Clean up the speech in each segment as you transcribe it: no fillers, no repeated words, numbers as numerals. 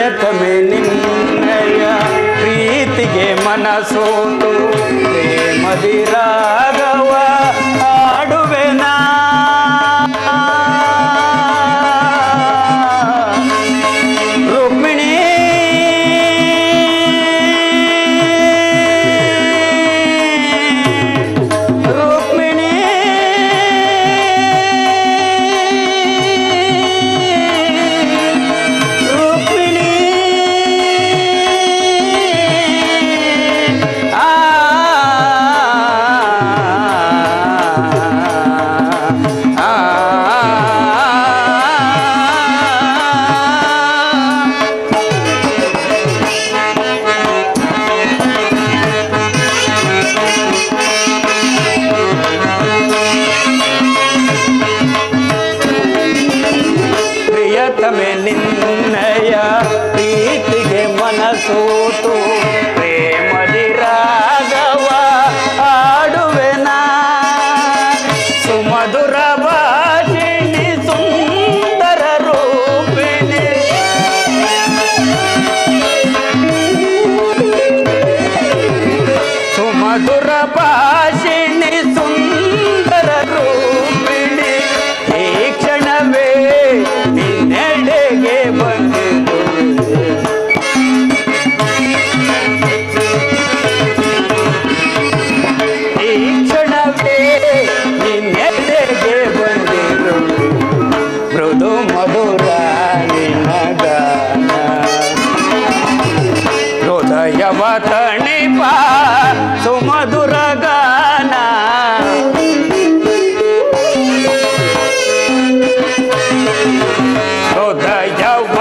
ಪ್ರಿಯತಮೆ ನಿನ್ನಯ ಪ್ರೀತಿಗೆ ಮನಸೋತು ಪ್ರೇಮದಿ ರಾಗವ ಹಾಡುವೆನಾ ರುಕ್ಮಿಣಿ ರುಕ್ಮಿಣಿ ರುಕ್ಮಿಣಿ ಪ್ರಿಯತಮೆ ನಿನ್ನಯ ಪ್ರೀತಿಗೆ ಮನಸೋತು ಪ್ರೇಮದಿ ರಾಗವ ಹಾಡುವೆನಾ ಸುಮಧುರ ಭಾಷಿಣಿ ಸುಂದರ ರೂಪಿಣಿ ಸುಮಧುರ ಭಾಷಿಣಿ ಸುಂದರ ರೂಪಿಣಿ ಈ ಕ್ಷಣವೇ ನಿನ್ನೆಡೆಗೆ ಬಂದಿತು ಈ ಕ್ಷಣವೇ ನಿನ್ನೆಡೆಗೆ ಬಂದಿರು ಮೃದು ಮಧುರ ನಿನ್ನ ಗಾನ ಹೃದಯವ ತಣಿಪ ಸುಮಧುರ ಗಾನ ಹೃದಯವ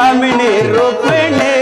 ಆಮಿನಿ ರುಕ್ಮಿಣಿ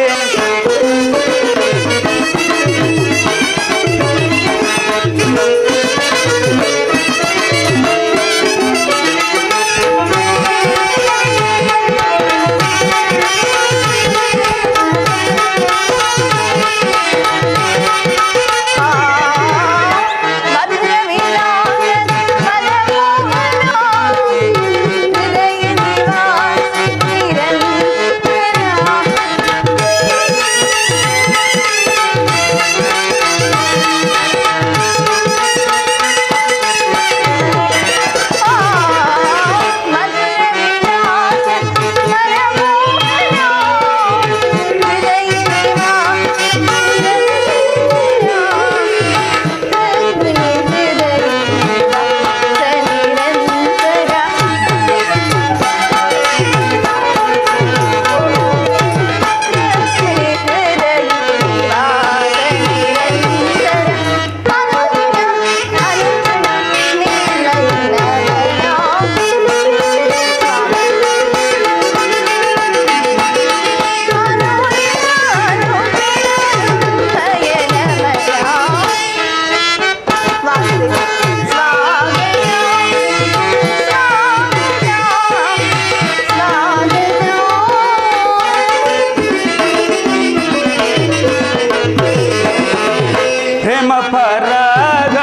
ಪರಾಗ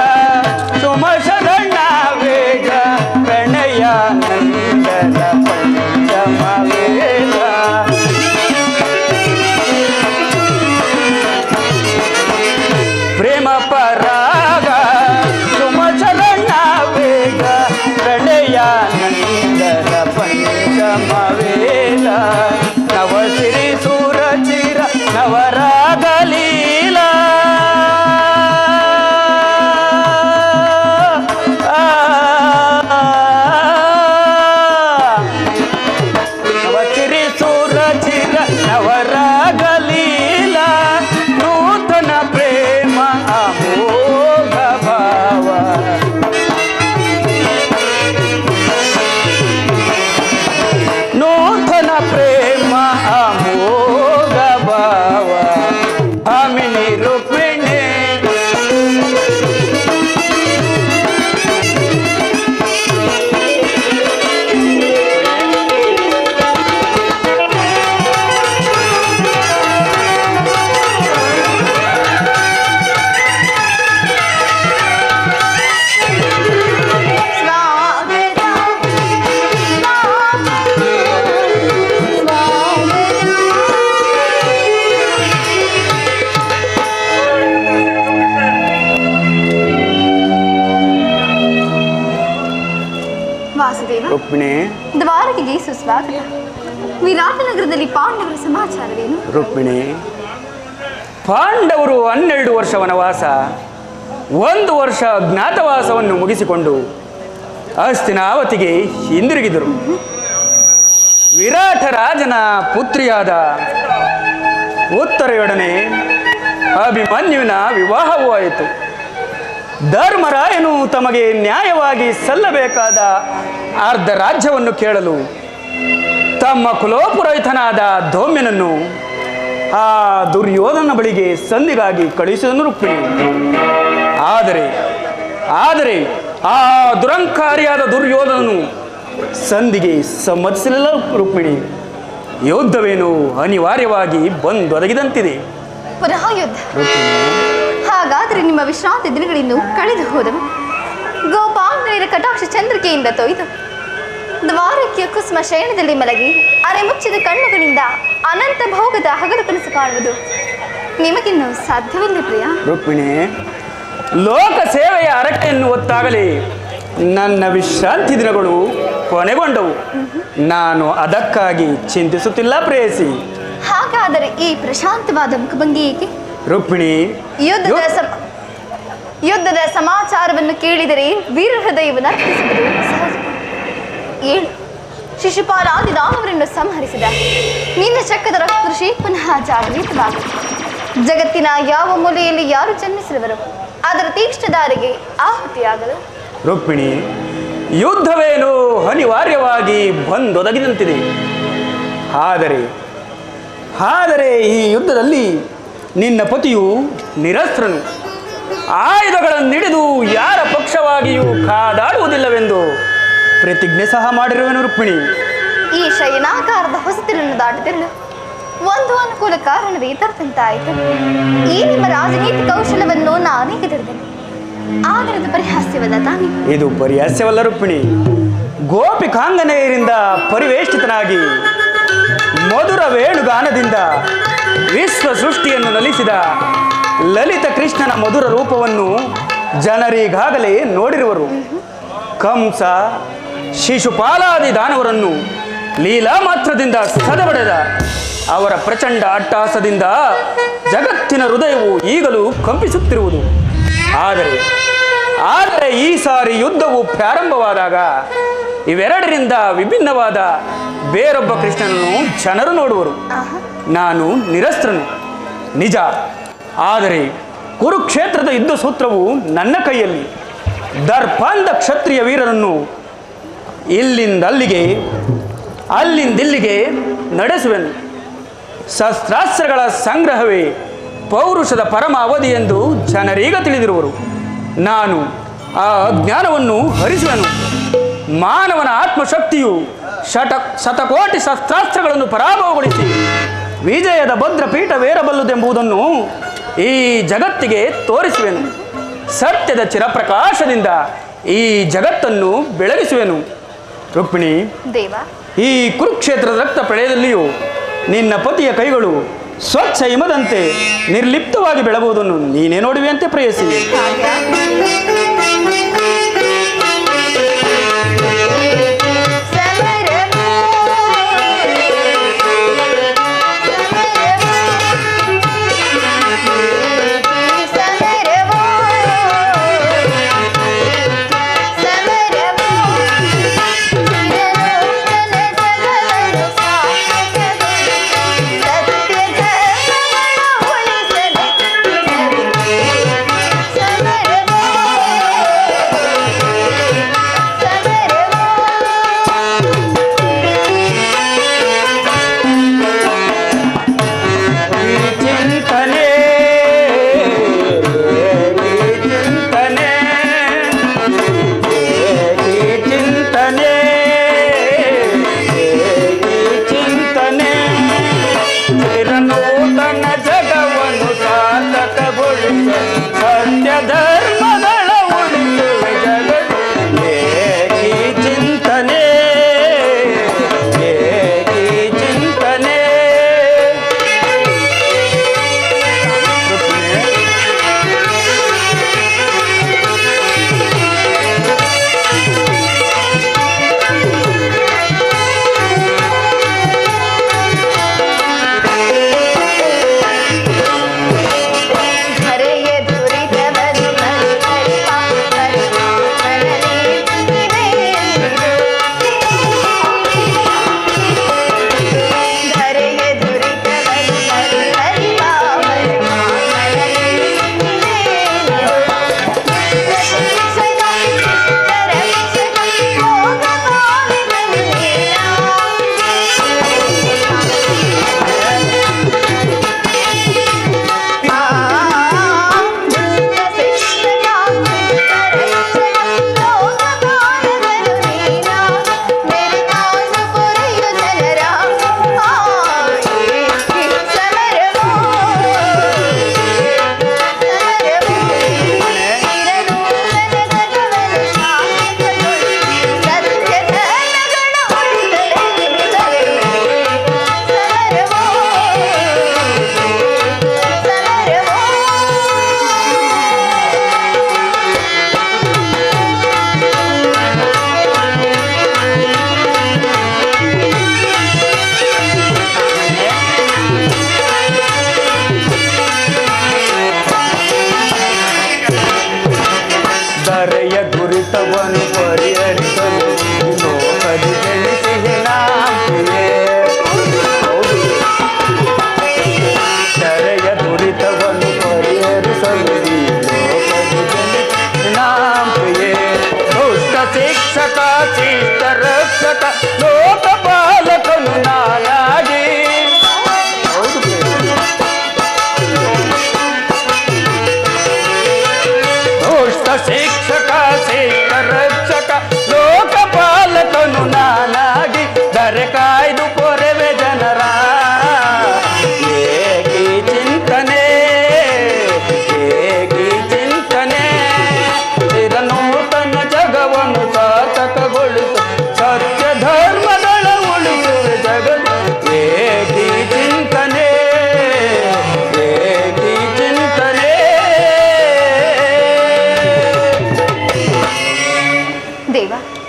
ಸುಮಸದಣ್ಣ ವೇಗ ಪ್ರಣಯ ನಂದನ ಪಂಚಮ ವೇಗ ಪ್ರೇಮ ಪರಾಗ ಸುಮಸದಣ್ಣ ವೇಗ ಪ್ರಣಯ ನಂದನ ಪಂಚಮ ವೇಗ ನವಸಿರಿ ಸುರಚಿರ ನವರಾಗಲೀಲ ಪ್ರೇಮ ಅಮೋಘ ಭಾವ ಆಮಿನಿ ರುಕ್ಮಿಣಿ ರುಕ್ಮಿಣಿ ದ್ವಾರಕೆಗೆ ಸುಸ್ವಾಗತ. ವಿರಾಟ ನಗರದಲ್ಲಿ ಪಾಂಡವರ ಸಮಾಚಾರವೇನು? ರುಕ್ಮಿಣಿ, ಪಾಂಡವರು 12 ವರ್ಷ ವನವಾಸ, 1 ವರ್ಷ ಅಜ್ಞಾತವಾಸವನ್ನು ಮುಗಿಸಿಕೊಂಡು ಹಸ್ತಿನಾವತಿಗೆ ಹಿಂದಿರುಗಿದರು. ವಿರಾಟ ರಾಜನ ಪುತ್ರಿಯಾದ ಉತ್ತರೆಯೊಡನೆ ಅಭಿಮನ್ಯುವಿನ ವಿವಾಹವೂ ಆಯಿತು. ಧರ್ಮರಾಯನು ತಮಗೆ ನ್ಯಾಯವಾಗಿ ಸಲ್ಲಬೇಕಾದ ಅರ್ಧ ರಾಜ್ಯವನ್ನು ಕೇಳಲು ತಮ್ಮ ಕುಲೋಪುರೋಹಿತನಾದ ಧೌಮ್ಯನನ್ನು ಆ ದುರ್ಯೋಧನ ಬಳಿಗೆ ಸಂಧಿಗಾಗಿ ಕಳುಹಿಸಿದನು ರುಕ್ಮಿಣಿ. ಆದರೆ ಆ ದುರಂಕಾರಿಯಾದ ದುರ್ಯೋಧನನು ಸಂಧಿಗೆ ಸಮ್ಮತಿಸಲಿಲ್ಲ ರುಕ್ಮಿಣಿ. ಯುದ್ಧವೇನು ಅನಿವಾರ್ಯವಾಗಿ ಬಂದೊದಗಿದಂತಿದೆ. ಪುನಃ ಯುದ್ಧ? ಹಾಗಾದರೆ ನಿಮ್ಮ ವಿಶ್ರಾಂತಿ ದಿನಗಳಿಂದ ಕಳೆದು ಹೋದವು. ಗೋಪಾಂಗನೆಯರ ಕಟಾಕ್ಷ ಚಂದ್ರಿಕೆಯಿಂದ ತೊಯ್ದು ದ್ವಾರಕೆಯ ಕುಸುಮ ಶಯನದಲ್ಲಿ ಮಲಗಿ ಅರೆಮುಚ್ಚಿದ ಕಣ್ಣುಗಳಿಂದ ಅನಂತ ಭೋಗದ ಹಗಲು ಕನಸು ಕಾಣುವುದು ನಿಮಗಿನ್ನೂ ಸಾಧ್ಯವಿಲ್ಲ ಪ್ರಿಯ. ರುಕ್ಮಿಣಿ, ಲೋಕ ಸೇವೆಯ ಹರಕೆಯನ್ನು ಹೊತ್ತಾಗಲಿ ನನ್ನ ವಿಶ್ರಾಂತಿ ದಿನಗಳು ಕೊನೆಗೊಂಡವು. ನಾನು ಅದಕ್ಕಾಗಿ ಚಿಂತಿಸುತ್ತಿಲ್ಲ ಪ್ರೇಯಸಿ. ಹಾಗಾದರೆ ಈ ಪ್ರಶಾಂತವಾದ ಮುಖಭಂಗಿ ಏಕೆ? ರುಕ್ಮಿಣಿ, ಯುದ್ಧದ ಸಮಾಚಾರವನ್ನು ಕೇಳಿದರೆ ವೀರ ಹೃದಯವನ್ನು ಅರ್ಪಿಸುವುದು ಸಹಜ. ಏಳು ಶಿಶುಪಾಲಾದಿ ದಾನವರನ್ನು ಸಂಹರಿಸಿದ ನಿನ್ನ ಚಕ್ಕದ ರಕ್ತಋಷಿ ಪುನಃ ಜಾಗೃತವಾಗ ಜಗತ್ತಿನ ಯಾವ ಮೂಲೆಯಲ್ಲಿ ಯಾರು ಜನ್ಮಿಸಿದವರು ಅದರ ತೀಕ್ಷ್ಣದಾರಿಗೆ ಆಹುತಿಯಾಗಲು. ರುಕ್ಮಿಣಿ, ಯುದ್ಧವೇನು ಅನಿವಾರ್ಯವಾಗಿ ಬಂದೊದಗಿದಂತಿದೆ. ಆದರೆ ಈ ಯುದ್ಧದಲ್ಲಿ ನಿನ್ನ ಪತಿಯು ನಿರಸ್ತ್ರನು, ಆಯುಧಗಳನ್ನು ಹಿಡಿದು ಯಾರ ಪಕ್ಷವಾಗಿಯೂ ಕಾದಾಡುವುದಿಲ್ಲವೆಂದು ಪ್ರತಿಜ್ಞೆ ಸಹ ಮಾಡಿರುವೆನು ರುಕ್ಮಿಣಿ. ಈ ಶಯನಾಕಾರದ ಹೊಸತಿಲನ್ನು ದಾಟದಿರಲು ಒಂದು ಅನುಕೂಲ ಕಾರಣವೇ ತರದಂತಾಯಿತು. ಈ ನಿಮ್ಮ ರಾಜನೀತಿ ಕೌಶಲವನ್ನು ನಾನೇ ಗೆದಿರುತ್ತೇನೆ, ಆದರೆ ಅದು ಪರಿಹಾಸ್ಯವಲ್ಲ ತಾನೇ? ಇದು ಪರಿಹಾಸ್ಯವಲ್ಲ ರುಕ್ಮಿಣಿ. ಗೋಪಿಕಾಂಗನೆಯರಿಂದ ಪರಿವೇಷ್ಟಿತನಾಗಿ ಮಧುರ ವೇಣುಗಾನದಿಂದ ವಿಶ್ವ ಸೃಷ್ಟಿಯನ್ನು ನಲಿಸಿದ ಲಲಿತ ಕೃಷ್ಣನ ಮಧುರ ರೂಪವನ್ನು ಜನರೀಗಾಗಲೇ ನೋಡಿರುವರು. ಕಂಸ, ಶಿಶುಪಾಲಾದಿ ದಾನವರನ್ನು ಲೀಲಾ ಮಾತ್ರದಿಂದ ಸದಬಡೆದ ಅವರ ಪ್ರಚಂಡ ಅಟ್ಟಹಾಸದಿಂದ ಜಗತ್ತಿನ ಹೃದಯವು ಈಗಲೂ ಕಂಪಿಸುತ್ತಿರುವುದು. ಆದರೆ ಈ ಸಾರಿ ಯುದ್ಧವು ಪ್ರಾರಂಭವಾದಾಗ ಇವೆರಡರಿಂದ ವಿಭಿನ್ನವಾದ ಬೇರೊಬ್ಬ ಕೃಷ್ಣನನ್ನು ಜನರು ನೋಡುವರು. ನಾನು ನಿರಸ್ತ್ರನು ನಿಜ, ಆದರೆ ಕುರುಕ್ಷೇತ್ರದ ಯುದ್ಧ ಸೂತ್ರವು ನನ್ನ ಕೈಯಲ್ಲಿ. ದರ್ಪಾಂಧ ಕ್ಷತ್ರಿಯ ವೀರರನ್ನು ಇಲ್ಲಿಂದಲ್ಲಿಗೆ ಅಲ್ಲಿಂದಿಲ್ಲಿಗೆ ನಡೆಸುವೆನು. ಶಸ್ತ್ರಾಸ್ತ್ರಗಳ ಸಂಗ್ರಹವೇ ಪೌರುಷದ ಪರಮ ಅವಧಿ ಎಂದು ಜನರೀಗ ತಿಳಿದಿರುವರು. ನಾನು ಆ ಅಜ್ಞಾನವನ್ನು ಹರಿಸುವೆನು. ಮಾನವನ ಆತ್ಮಶಕ್ತಿಯು ಶತಕೋಟಿ ಶಸ್ತ್ರಾಸ್ತ್ರಗಳನ್ನು ಪರಾಭವಗೊಳಿಸಿ ವಿಜಯದ ಭದ್ರಪೀಠವೇರಬಲ್ಲುದೆಂಬುದನ್ನು ಈ ಜಗತ್ತಿಗೆ ತೋರಿಸುವೆನು. ಸತ್ಯದ ಚಿರಪ್ರಕಾಶದಿಂದ ಈ ಜಗತ್ತನ್ನು ಬೆಳಗಿಸುವೆನು. ರುಕ್ಮಿಣಿ, ದೇವ, ಈ ಕುರುಕ್ಷೇತ್ರದ ರಕ್ತ ಪ್ರಳಯದಲ್ಲಿಯೂ ನಿನ್ನ ಪತಿಯ ಕೈಗಳು ಸ್ವಚ್ಛ ಹಿಮದಂತೆ ನಿರ್ಲಿಪ್ತವಾಗಿ ಬೆಳಗುವುದನ್ನು ನೀನೇ ನೋಡುವೆಯಂತೆ ಪ್ರೇಯಸಿ.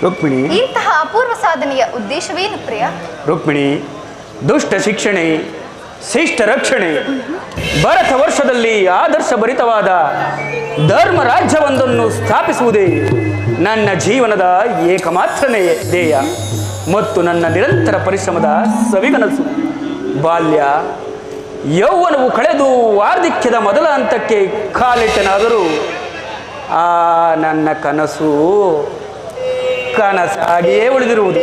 ರುಕ್ಮಿಣಿ, ಇಂತಹ ಅಪೂರ್ವ ಸಾಧನೆಯ ಉದ್ದೇಶವೇನು ಪ್ರಿಯ? ರುಕ್ಮಿಣಿ, ದುಷ್ಟ ಶಿಕ್ಷಣೆ, ಶಿಷ್ಟ ರಕ್ಷಣೆ, ಭರತ ವರ್ಷದಲ್ಲಿ ಆದರ್ಶಭರಿತವಾದ ಧರ್ಮ ರಾಜ್ಯವೊಂದನ್ನು ಸ್ಥಾಪಿಸುವುದೇ ನನ್ನ ಜೀವನದ ಏಕಮಾತ್ರನೇ ಧ್ಯೇಯ ಮತ್ತು ನನ್ನ ನಿರಂತರ ಪರಿಶ್ರಮದ ಸವಿಗನಸು. ಬಾಲ್ಯ ಯೌವನವು ಕಳೆದು ವಾರ್ಧಕ್ಯದ ಮೊದಲ ಹಂತಕ್ಕೆ ಕಾಲಿಟ್ಟನಾದರೂ ಆ ನನ್ನ ಕನಸಾಗಿಯೇ ಉಳಿದಿರುವುದು.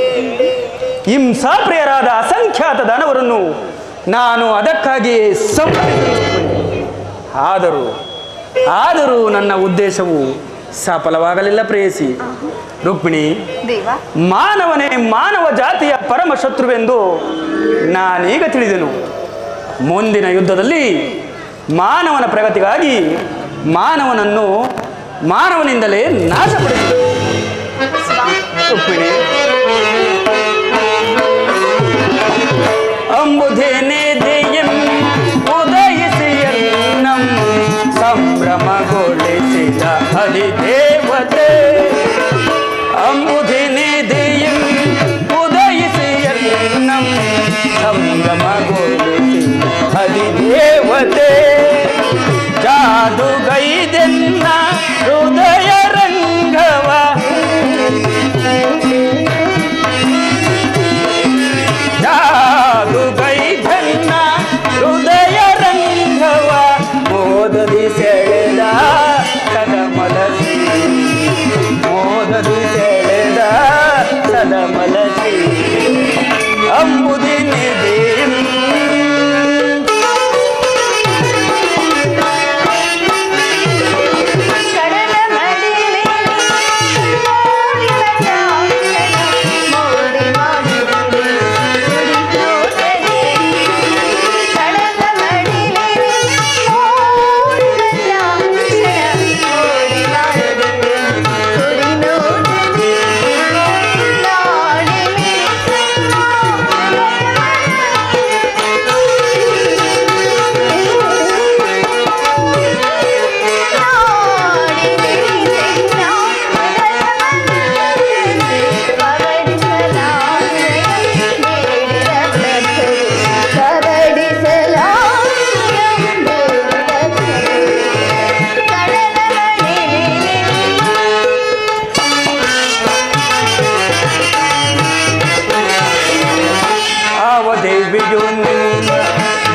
ಹಿಂಸಾಪ್ರಿಯರಾದ ಅಸಂಖ್ಯಾತ ದಾನವರನ್ನು ನಾನು ಅದಕ್ಕಾಗಿಯೇ ಆದರೂ ನನ್ನ ಉದ್ದೇಶವು ಸಫಲವಾಗಲಿಲ್ಲ ಪ್ರೇಯಸಿ. ರುಕ್ಮಿಣಿ, ಮಾನವನೇ ಮಾನವ ಜಾತಿಯ ಪರಮ ಶತ್ರುವೆಂದು ನಾನೀಗ ತಿಳಿದೆನು. ಮುಂದಿನ ಯುದ್ಧದಲ್ಲಿ ಮಾನವನ ಪ್ರಗತಿಗಾಗಿ ಮಾನವನಿಂದಲೇ ನಾಶಪಡಿಸಿದೆ. ರುಕ್ಮಿಣಿ, ಅಂಬುಧೇನೆ ದೇಯಂ ಉದಯಿಸಿಯನ್ನಂ ಸಂಭ್ರಮಗೊಳಿಸಿದ ಅಧಿದೇವತೆ. ಅಂಬುಧೇನೆ ದೇಯಂ ಉದಯಿಸಿಯನ್ನಂ ಸಂಭ್ರಮಗೊಳಿಸಿದ ಅಧಿದೇವತೆ. ಜಾದುಗೈದೆನ್ನ ಹೃದಯ ರಂಗವ ಜಾದುಗೈದೆನ್ನ ಹೃದಯ ರಂಗವ ಮೋದದಿ ಸೆಳೆದ ಸದಮಲಸಿ. ಮೋದದಿ ಸೆಳೆದ ಸದಮಲಸಿ. ಅಂಬುದಿನಿದೆ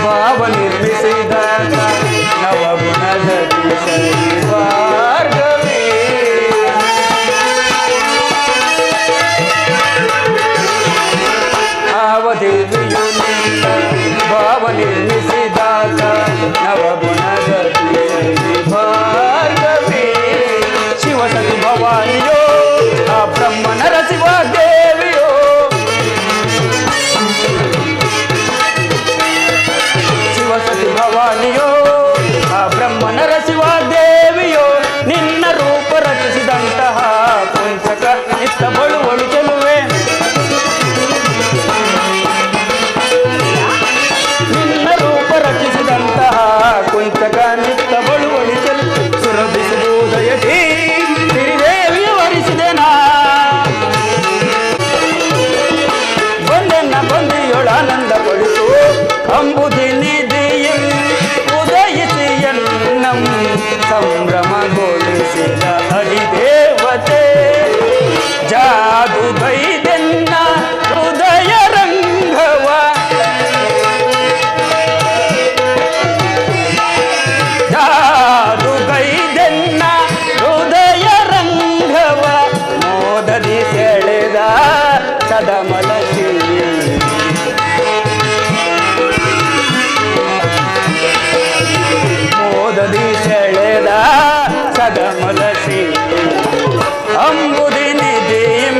ಭಾವ ನಿರ್ಮಿಸಿದ ನವಗುಣದ ಮಾರ್ಗವೇ. ಆವದೇವಿಯುನಿಂದ ಭಾವ ನಿರ್ಮಿಸಿದ ನವಗುಣದ ಮಾರ್ಗವೇ. ಶಿವಸತಿ ಭವಾನಿಯೋ ಆ ಬ್ರಹ್ಮನರ ಶಿವ ದೇವಿಯೋ. ಶಿವಸತಿ ಭವಾನಿಯೋ ಆ ಬ್ರಹ್ಮನರ ಶಿವ ದೇವಿಯೋ. ನಿನ್ನ ರೂಪ ರಚಿಸಿದಂತಹ ಕುಂಚಕ ನಿತ್ತ ಬಳುವಳು ಚೆಲುವೆ. ನಿನ್ನ ರೂಪ ರಚಿಸಿದಂತಹ ಕುಂಚಕ ನಿತ್ತ ಬಳುವಳು ಚೆಲುವೆ. ಸುರಭಿಸುವುದಯಟಿ ಸಿರಿದೇವಿಯ ವರಿಸಿದೆನಾ. ಬಂದೆನ್ನ ಬಂದಿಯೊಳಾನಂದ ಪಡಿಸು. ಅಂಬುದಿನಿದೆಯಂ ಉದಯಿಸಿಯನ್ನಂ ಸಂಭ್ರಮಗೊಳಿಸಿದ ಅಧಿದೇವತೆ. ಜಾದುಗೈದೆನ್ನ ಹೃದಯ ರಂಗವ ಜಾದುಗೈದೆನ್ನ ಹೃದಯ ರಂಗವ ಮೋದದಿ ಸೆಳೆದ ಸದಮಲಸಿ. ಮೋದದಿ ಸೆಳೆದ ಸದಮಲಸಿ. ಅಂಬುದಿನಿದೆಯಂ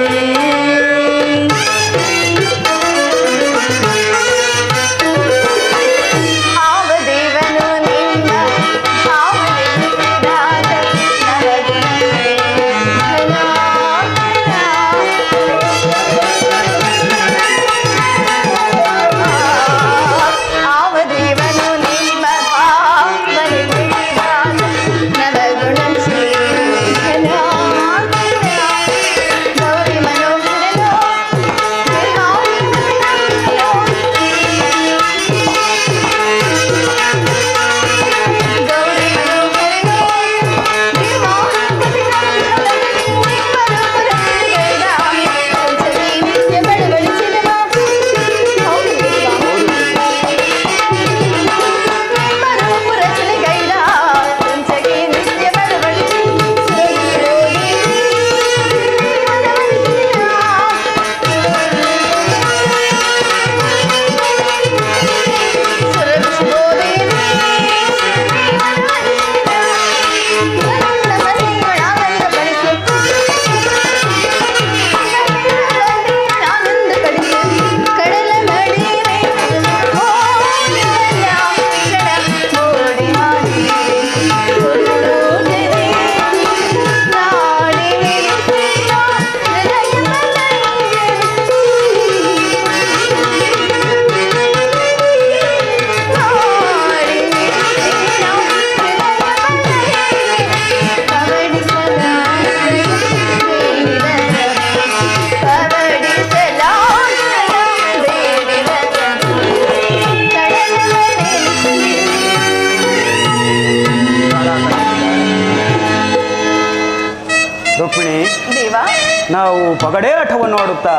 ನಾವು ಪಗಡೆ ಆಟವನ್ನು ಆಡುತ್ತಾ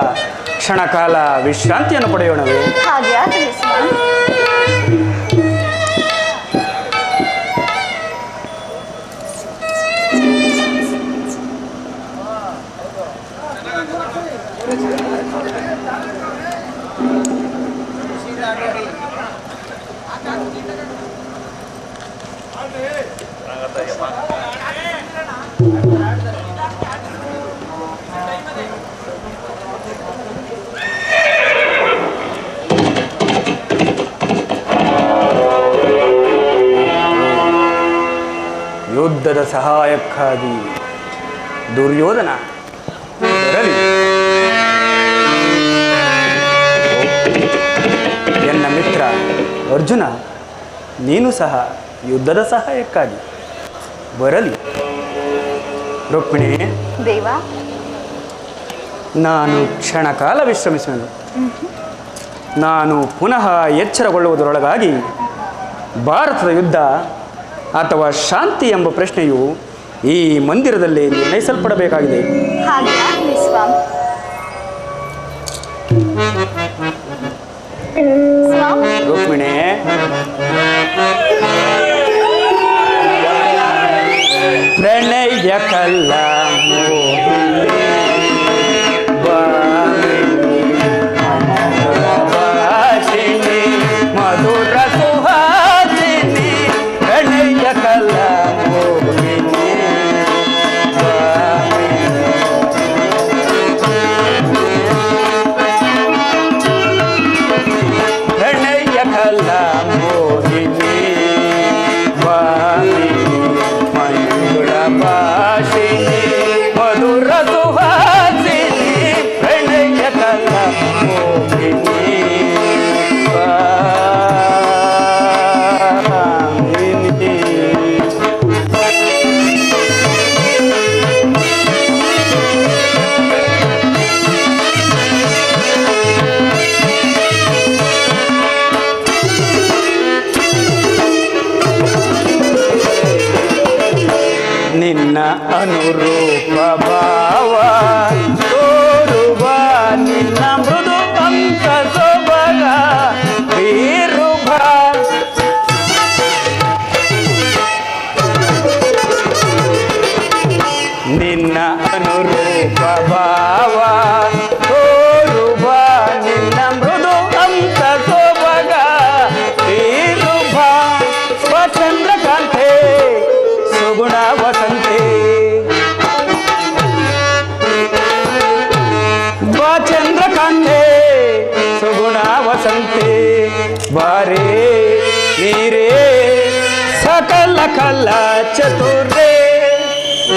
ಕ್ಷಣಕಾಲ ವಿಶ್ರಾಂತಿಯನ್ನು ಪಡೆಯೋಣವೇ? ಹಾಗೆ ಆಗಲಿ ಸ್ವಾಮಿ. ಯುದ್ಧದ ಸಹಾಯಕ್ಕಾಗಿ ದುರ್ಯೋಧನ ಬರಲಿ. ಎನ್ನ ಮಿತ್ರ ಅರ್ಜುನ, ನೀನು ಸಹ ಯುದ್ಧದ ಸಹಾಯಕ್ಕಾಗಿ ಬರಲಿ. ರುಕ್ಮಿಣಿ, ದೇವ, ನಾನು ಕ್ಷಣಕಾಲ ವಿಶ್ರಮಿಸುವೆನು. ನಾನು ಪುನಃ ಎಚ್ಚರಗೊಳ್ಳುವುದರೊಳಗಾಗಿ ಭಾರತದ ಯುದ್ಧ ಅಥವಾ ಶಾಂತಿ ಎಂಬ ಪ್ರಶ್ನೆಯು ಈ ಮಂದಿರದಲ್ಲಿ ನಿರ್ಣಯಿಸಲ್ಪಡಬೇಕಾಗಿದೆ. ಹಾಗೆ ಆಗಲಿ ಸ್ವಾಮಿ. ಸ್ವಾಮಿ, ರುಕ್ಮಿಣಿ, ಪ್ರಣಯ ಕಲ್ಲ ಮಧುರ ಸುಹಾಸಿನಿ, ಪ್ರಣಯ ಕಲ್ಲ ಪ್ರಣಯ ಕಲ್ಲ ಮೋಹಿನಿ ವಾಮಿ ಮಂಜುಳ ಭಾಷಿನಿ ಮಧುರ ಸುಹಾಸಿನಿ, ಪ್ರಣಯ ಕಲ್ಲ ಮೋಹಿನಿ ವಾಮಿನಿ. ನಿನ್ನ ಅನುರೂಪ ಭಾವ ತೋರುವ ನಿನ್ನ ಮೃದು ಪಂಕ ಸೊಬಗ ಬೀರುಭ, ನಿನ್ನ ಅನುರೂಪ ಭಾವ ತೋರುವ ನಿನ್ನ ಮೃದು ಪಂಕ ಸೊಬಗ ಬೀರುಭ, ಸ್ವಚಂದ್ರಕಾಂತೆ ಸುಗುಣ ವಸಂತೆ, ಚಂದ್ರಕಾಂತೆ ಸುಗುಣ ವಸಂತೆ, ಬಾರೇ ನೀರೇ ಸಕಲ ಕಲ ಚತುರೇ